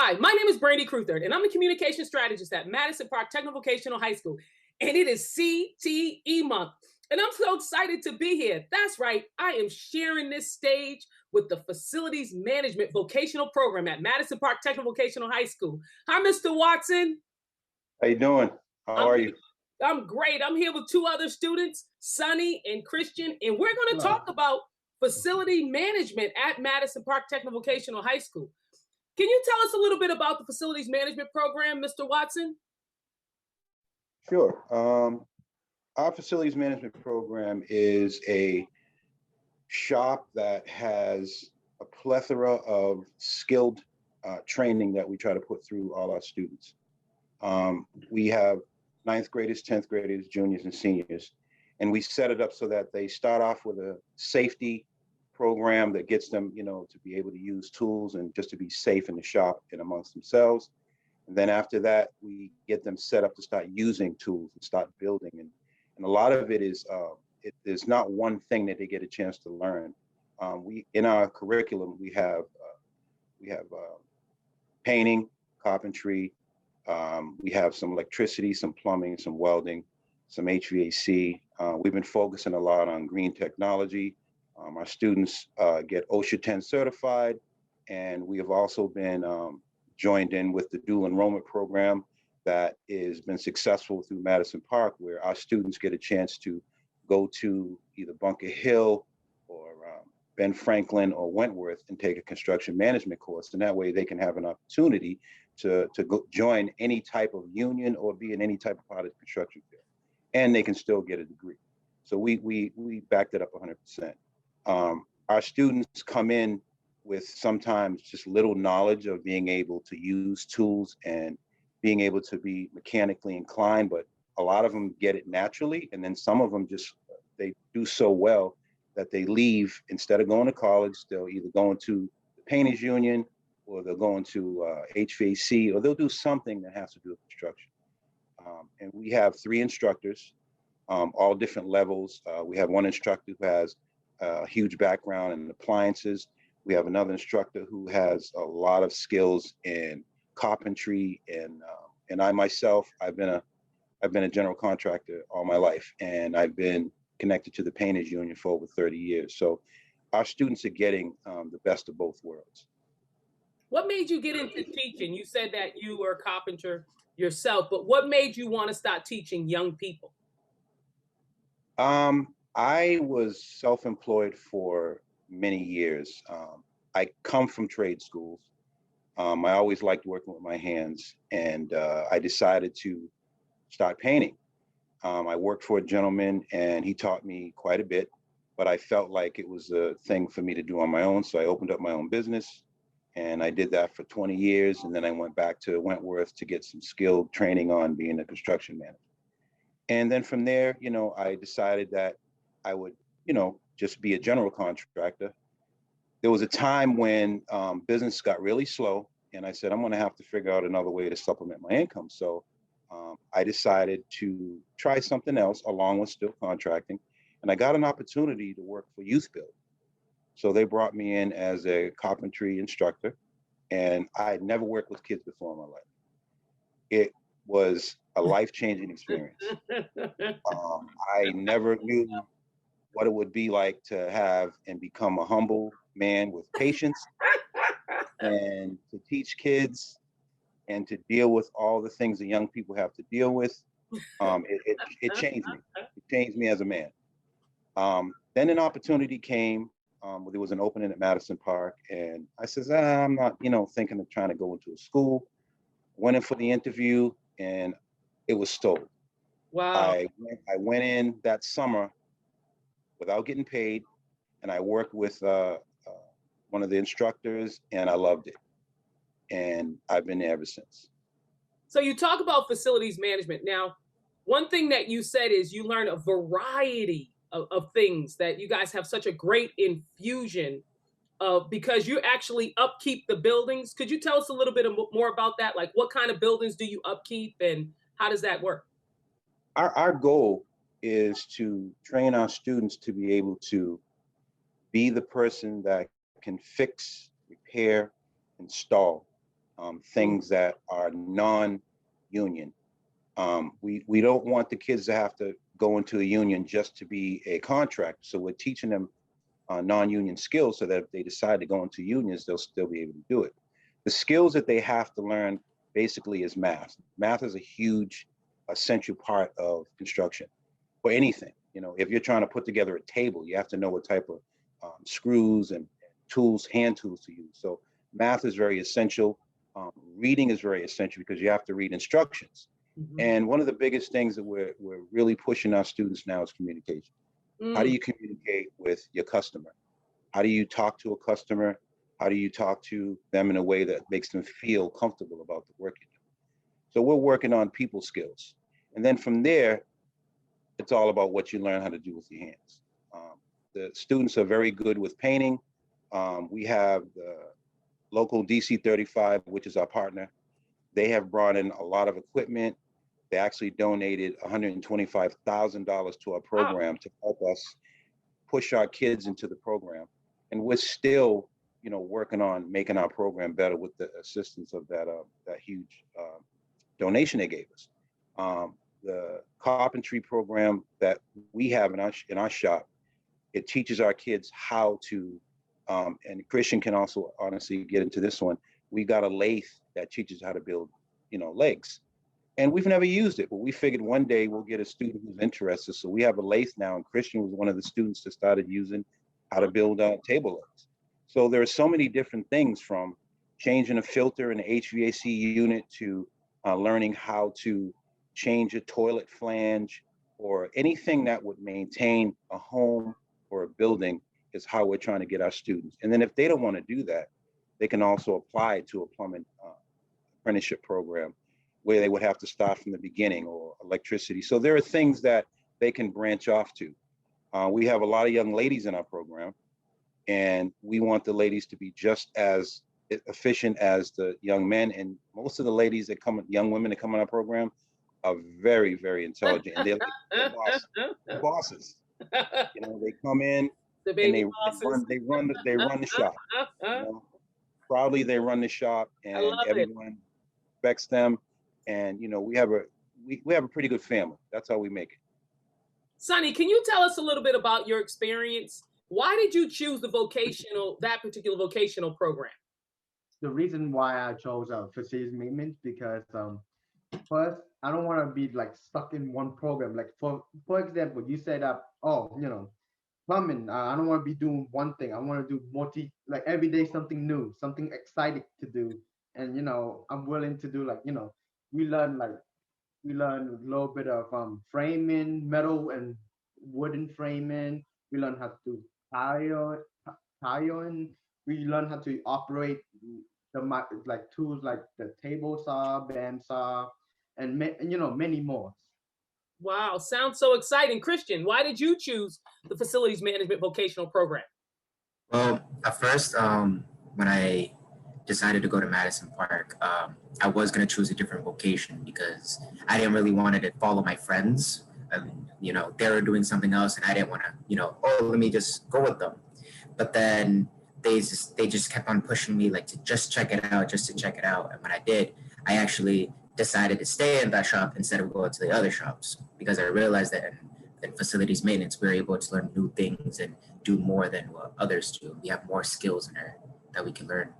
Hi, my name is Brandy Crutherd, and I'm a communication strategist at Madison Technical High School, and it is CTE month. And I'm so excited to be here. That's right, I am sharing this stage with the Facilities Management Vocational Program at Madison Technical High School. Hi, Mr. Watson. How you doing? How I'm, are you? I'm great. I'm here with two other students, Sunny and Christian, and we're going to talk about facility management at Madison Technical High School. Can you tell us a little bit about the facilities management program, Mr. Watson? Sure. Our facilities management program is a shop that has a plethora of skilled training that we try to put through all our students. We have ninth graders, 10th graders, juniors, and seniors, and we set it up so that they start off with a safety program that gets them, to be able to use tools and just to be safe in the shop and amongst themselves. And then after that, we get them set up to start using tools and start building. And a lot of it is, there's not one thing that they get a chance to learn. We in our curriculum, we have painting, carpentry, we have some electricity, some plumbing, some welding, some HVAC. We've been focusing a lot on green technology. Our students get OSHA 10 certified, and we have also been joined in with the dual enrollment program that has been successful through Madison Park, where our students get a chance to go to either Bunker Hill or Ben Franklin or Wentworth and take a construction management course. And that way they can have an opportunity to go join any type of union or be in any type of part of the construction field. And they can still get a degree. So we backed it up 100%. Our students come in with sometimes just little knowledge of being able to use tools and being able to be mechanically inclined, but a lot of them get it naturally. And then some of them they do so well that they leave. Instead of going to college, they'll either go into the painters union or they'll go into HVAC, or they'll do something that has to do with construction. And we have 3 instructors, all different levels. We have one instructor who has a huge background in appliances. We have another instructor who has a lot of skills in carpentry, and I myself, I've been a general contractor all my life, and I've been connected to the painters union for over 30 years. So our students are getting the best of both worlds. What made you get into teaching? You said that you were a carpenter yourself, but what made you want to start teaching young people? I was self-employed for many years. I come from trade schools. I always liked working with my hands, and I decided to start painting. I worked for a gentleman, and he taught me quite a bit, but I felt like it was a thing for me to do on my own. So I opened up my own business, and I did that for 20 years. And then I went back to Wentworth to get some skilled training on being a construction manager. And then from there, I decided that I would, just be a general contractor. There was a time when business got really slow, and I said, I'm going to have to figure out another way to supplement my income. So I decided to try something else along with still contracting, and I got an opportunity to work for Youth Build. So they brought me in as a carpentry instructor, and I had never worked with kids before in my life. It was a life-changing experience. I never knew what it would be like to have and become a humble man with patience and to teach kids and to deal with all the things that young people have to deal with. It changed me. It changed me as a man. Then an opportunity came. There was an opening at Madison Park, and I says, I'm not, thinking of trying to go into a school. Went in for the interview, and it was stolen. Wow. I went in that summer without getting paid, and I worked with one of the instructors, and I loved it. And I've been there ever since. So you talk about facilities management. Now, one thing that you said is you learn a variety of things, that you guys have such a great infusion of, because you actually upkeep the buildings. Could you tell us a little bit more about that? Like, what kind of buildings do you upkeep, and how does that work? Our goal is to train our students to be able to be the person that can fix, repair, install things that are non-union. We don't want the kids to have to go into a union just to be a contractor. So we're teaching them non-union skills so that if they decide to go into unions, they'll still be able to do it. The skills that they have to learn basically is math. Math is a huge, essential part of construction for anything. You know, if you're trying to put together a table, you have to know what type of screws and tools, hand tools to use. So math is very essential. Reading is very essential because you have to read instructions. Mm-hmm. And one of the biggest things that we're really pushing our students now is communication. How do you communicate with your customer? How do you talk to a customer? How do you talk to them in a way that makes them feel comfortable about the work you do? So we're working on people skills. And then from there, it's all about what you learn how to do with your hands. The students are very good with painting. We have the local DC 35, which is our partner. They have brought in a lot of equipment. They actually donated $125,000 to our program to help us push our kids into the program. And we're still, you know, working on making our program better with the assistance of that huge donation they gave us. The carpentry program that we have in our shop, it teaches our kids how to, and Christian can also honestly get into this one. We got a lathe that teaches how to build, you know, legs. And we've never used it, but we figured one day we'll get a student who's interested. So we have a lathe now, and Christian was one of the students that started using how to build table legs. So there are so many different things, from changing a filter in the HVAC unit to learning how to change a toilet flange, or anything that would maintain a home or a building is how we're trying to get our students. And then if they don't want to do that, they can also apply to a plumbing apprenticeship program where they would have to start from the beginning, or electricity. So there are things that they can branch off to. We have a lot of young ladies in our program, and we want the ladies to be just as efficient as the young men. And most of the ladies that come, young women that come on our program, are very, very intelligent, and they're like the bosses. You know, they come in The and baby bosses. they run the shop. You know, proudly they run the shop, I and love it. everyone respects them. And you know, we have a pretty good family. That's how we make it. Sonny, can you tell us a little bit about your experience? Why did you choose that particular vocational program? The reason why I chose facilities maintenance because first I don't want to be like stuck in one program. Like for example, you said that, oh, you know, plumbing. I don't want to be doing one thing. I want to do like every day something new, something exciting to do. And you know, I'm willing to do, like, you know, we learn like we learn a little bit of framing, metal and wooden framing. We learn how to do tile, tiling. We learn how to operate like tools like the table saw, bandsaw, and you know, many more. Wow, sounds so exciting. Christian, why did you choose the facilities management vocational program? Well, at first, when I decided to go to Madison Park, I was going to choose a different vocation because I didn't really want to follow my friends. You know, they were doing something else, and I didn't want to, you know, oh, let me just go with them. But then they just kept on pushing me, like, to just check it out, just to check it out. And when I did, I actually decided to stay in that shop instead of going to the other shops, because I realized that in facilities maintenance, we're able to learn new things and do more than what others do. We have more skills in there that we can learn.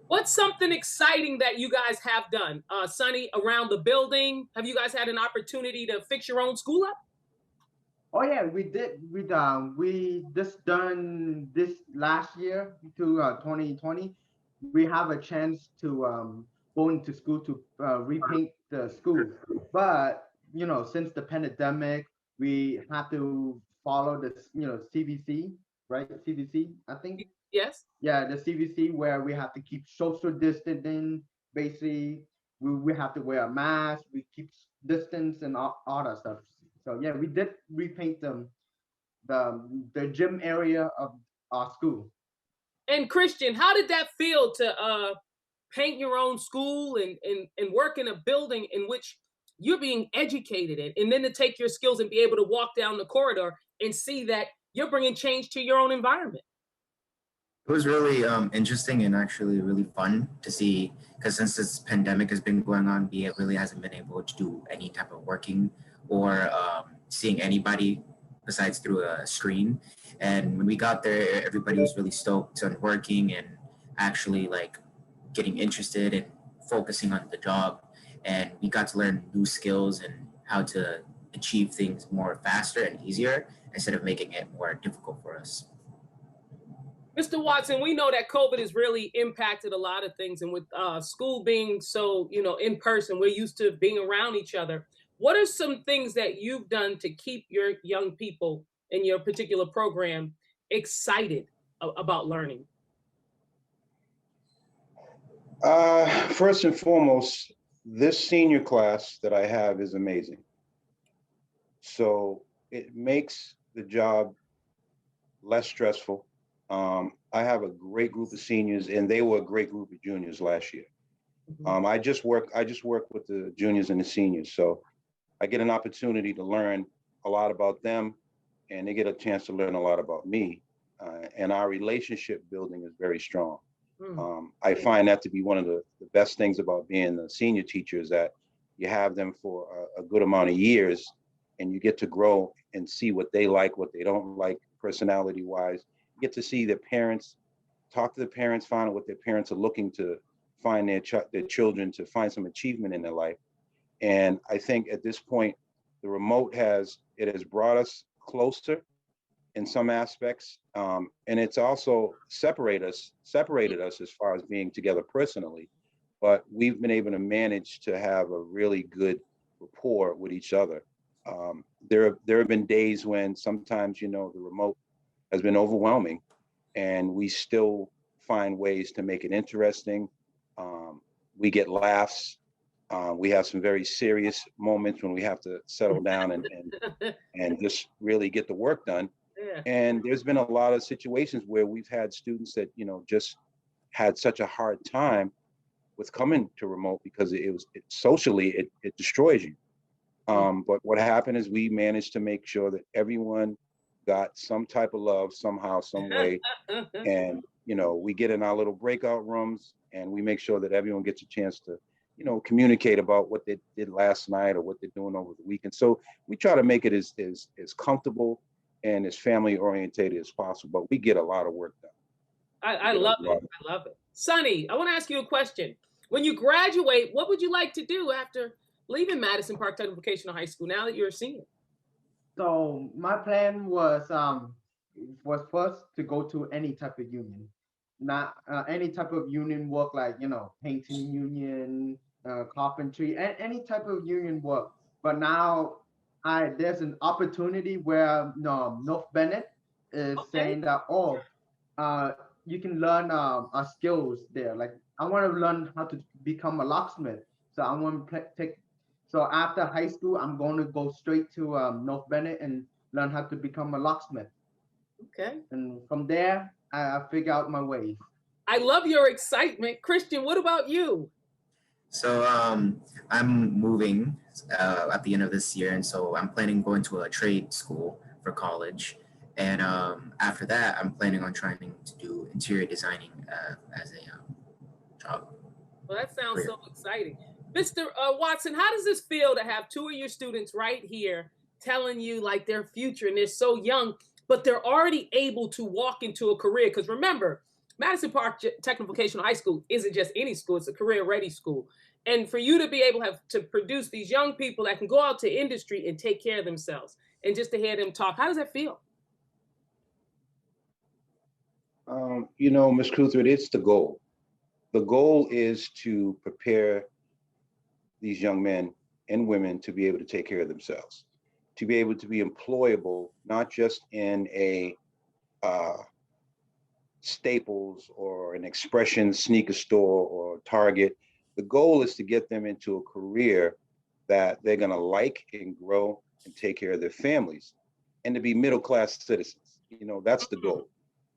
What's something exciting that you guys have done? Sonny, around the building, have you guys had an opportunity to fix your own school up? Oh yeah, we did. We just done this last year to 2020. We have a chance to go into school to repaint the school, but you know, since the pandemic, we have to follow this, you know, CVC, right? CVC, I think. Yes. Yeah, the CVC, where we have to keep social distancing. Basically, we have to wear a mask. We keep distance and all that stuff. So yeah, we did repaint the gym area of our school. And Christian, how did that feel to paint your own school and work in a building in which you're being educated in, and then to take your skills and be able to walk down the corridor and see that you're bringing change to your own environment? It was really interesting and actually really fun to see, because since this pandemic has been going on, BA really hasn't been able to do any type of working or seeing anybody besides through a screen. And when we got there, everybody was really stoked on working and actually like getting interested and focusing on the job. And we got to learn new skills and how to achieve things more faster and easier instead of making it more difficult for us. Mr. Watson, we know that COVID has really impacted a lot of things, and with school being so, in person, we're used to being around each other. What are some things that you've done to keep your young people in your particular program excited about learning? First and foremost, this senior class that I have is amazing. So it makes the job less stressful. I have a great group of seniors, and they were a great group of juniors last year. I just work with the juniors and the seniors, so I get an opportunity to learn a lot about them, and they get a chance to learn a lot about me. And our relationship building is very strong. I find that to be one of the best things about being a senior teacher, is that you have them for a good amount of years, and you get to grow and see what they like, what they don't like, personality-wise. You get to see their parents, talk to the parents, find out what their parents are looking to find their children to find some achievement in their life. And I think at this point, the remote has brought us closer in some aspects, and it's also separated us as far as being together personally. But we've been able to manage to have a really good rapport with each other. There have been days when sometimes, the remote has been overwhelming, and we still find ways to make it interesting. We get laughs. We have some very serious moments when we have to settle down and just really get the work done. Yeah. And there's been a lot of situations where we've had students that, just had such a hard time with coming to remote because socially it destroys you. But what happened is we managed to make sure that everyone got some type of love somehow, some way. And, we get in our little breakout rooms and we make sure that everyone gets a chance to, communicate about what they did last night or what they're doing over the weekend. So we try to make it as comfortable and as family orientated as possible, but we get a lot of work done. I love it. I love it. Sonny, I want to ask you a question. When you graduate, what would you like to do after leaving Madison Park Technical Vocational High School now that you're a senior? So my plan was first to go to any type of union, not any type of union work like painting union, carpentry, any type of union work. But now there's an opportunity where North Bennett is saying that you can learn skills there. Like I want to learn how to become a locksmith. So I want to take. So after high school, I'm going to go straight to North Bennett and learn how to become a locksmith. Okay. And from there, I figure out my ways. I love your excitement. Christian, what about you? So I'm moving at the end of this year, and so I'm planning going to a trade school for college. And after that, I'm planning on trying to do interior designing as a job. Well, that sounds so exciting. Mr. Watson, how does this feel to have two of your students right here telling you like their future, and they're so young, but they're already able to walk into a career? Because remember, Madison Park Technical Vocational High School isn't just any school, it's a career-ready school. And for you to be able to produce these young people that can go out to industry and take care of themselves, and just to hear them talk, how does that feel? Ms. Cruthers, it's the goal. The goal is to prepare these young men and women to be able to take care of themselves, to be able to be employable, not just in a Staples or an Expression sneaker store or Target. The goal is to get them into a career that they're going to like and grow and take care of their families, and to be middle-class citizens. That's the goal.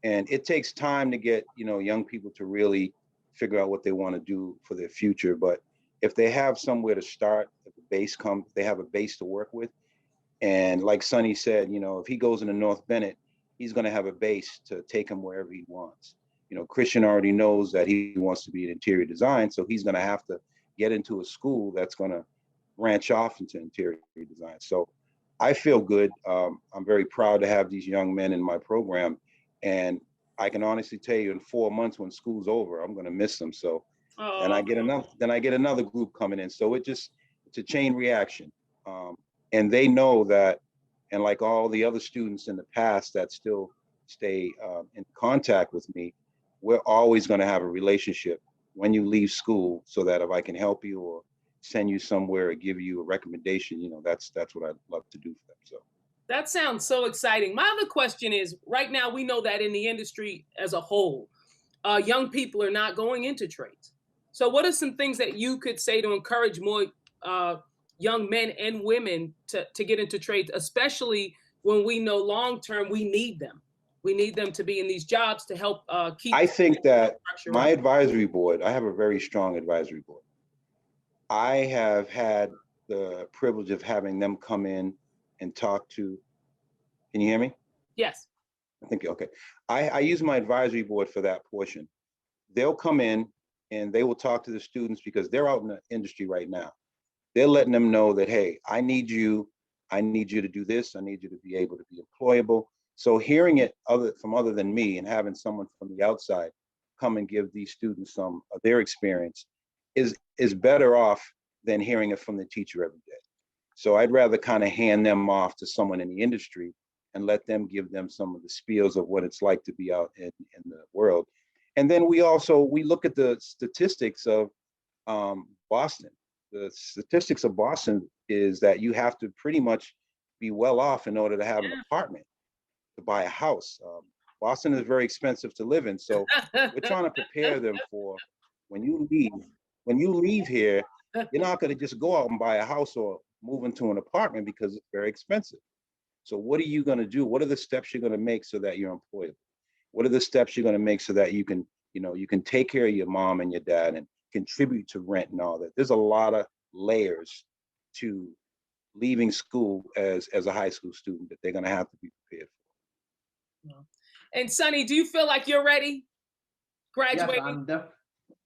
And it takes time to get, young people to really figure out what they want to do for their future. But if they have somewhere to start, if the base comes, they have a base to work with. And like Sonny said, if he goes into North Bennett, he's going to have a base to take him wherever he wants. Christian already knows that he wants to be in interior design, so he's going to have to get into a school that's going to branch off into interior design. So I feel good. I'm very proud to have these young men in my program, and I can honestly tell you, in 4 months when school's over, I'm going to miss them. So, and I get another group coming in. So it's a chain reaction, and they know that, and like all the other students in the past that still stay in contact with me, we're always going to have a relationship when you leave school, so that if I can help you or send you somewhere or give you a recommendation, that's what I'd love to do for them. So that sounds so exciting. My other question is, right now we know that in the industry as a whole, young people are not going into trades. So what are some things that you could say to encourage more young men and women to get into trades, especially when we know long-term we need them? We need them to be in these jobs to help keep. I think that my advisory board, I have a very strong advisory board. I have had the privilege of having them come in and talk to, can you hear me? Yes. I think, okay. I use my advisory board for that portion. They'll come in and they will talk to the students because they're out in the industry right now. They're letting them know that, hey, I need you to do this. I need you to be able to be employable. So hearing it from other than me and having someone from the outside come and give these students some of their experience is better off than hearing it from the teacher every day. So I'd rather kind of hand them off to someone in the industry and let them give them some of the spiels of what it's like to be out in the world. And then we look at the statistics of Boston. The statistics of Boston is that you have to pretty much be well off in order to have an apartment, to buy a house. Boston is very expensive to live in. So we're trying to prepare them for when you leave here, you're not going to just go out and buy a house or move into an apartment because it's very expensive. So what are you going to do? What are the steps you're going to make so that you're employable? What are the steps you're going to make so that you can take care of your mom and your dad and contribute to rent and all that? There's a lot of layers to leaving school as a high school student that they're going to have to be prepared for. And Sonny, do you feel like you're ready? Graduating?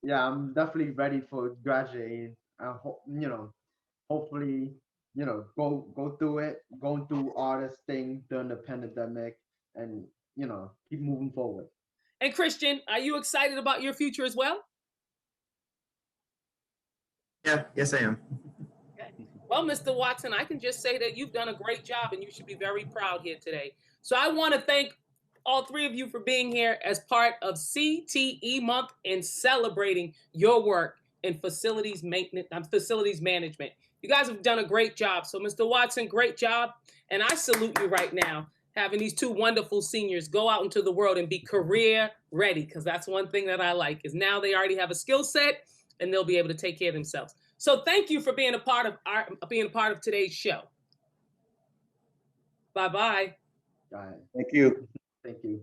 Yes, I'm definitely ready for graduating. I hope, hopefully, go through it, going through all this thing during the pandemic, and keep moving forward. And Christian, are you excited about your future as well? Yeah, yes, I am. Okay. Well, Mr. Watson, I can just say that you've done a great job and you should be very proud here today. So I want to thank all three of you for being here as part of CTE month and celebrating your work in facilities maintenance, facilities management. You guys have done a great job. So Mr. Watson, great job. And I salute you right now, having these two wonderful seniors go out into the world and be career ready, because that's one thing that I like is now they already have a skill set and they'll be able to take care of themselves. So thank you for being a part of today's show. Bye-bye. Bye. Thank you. Thank you.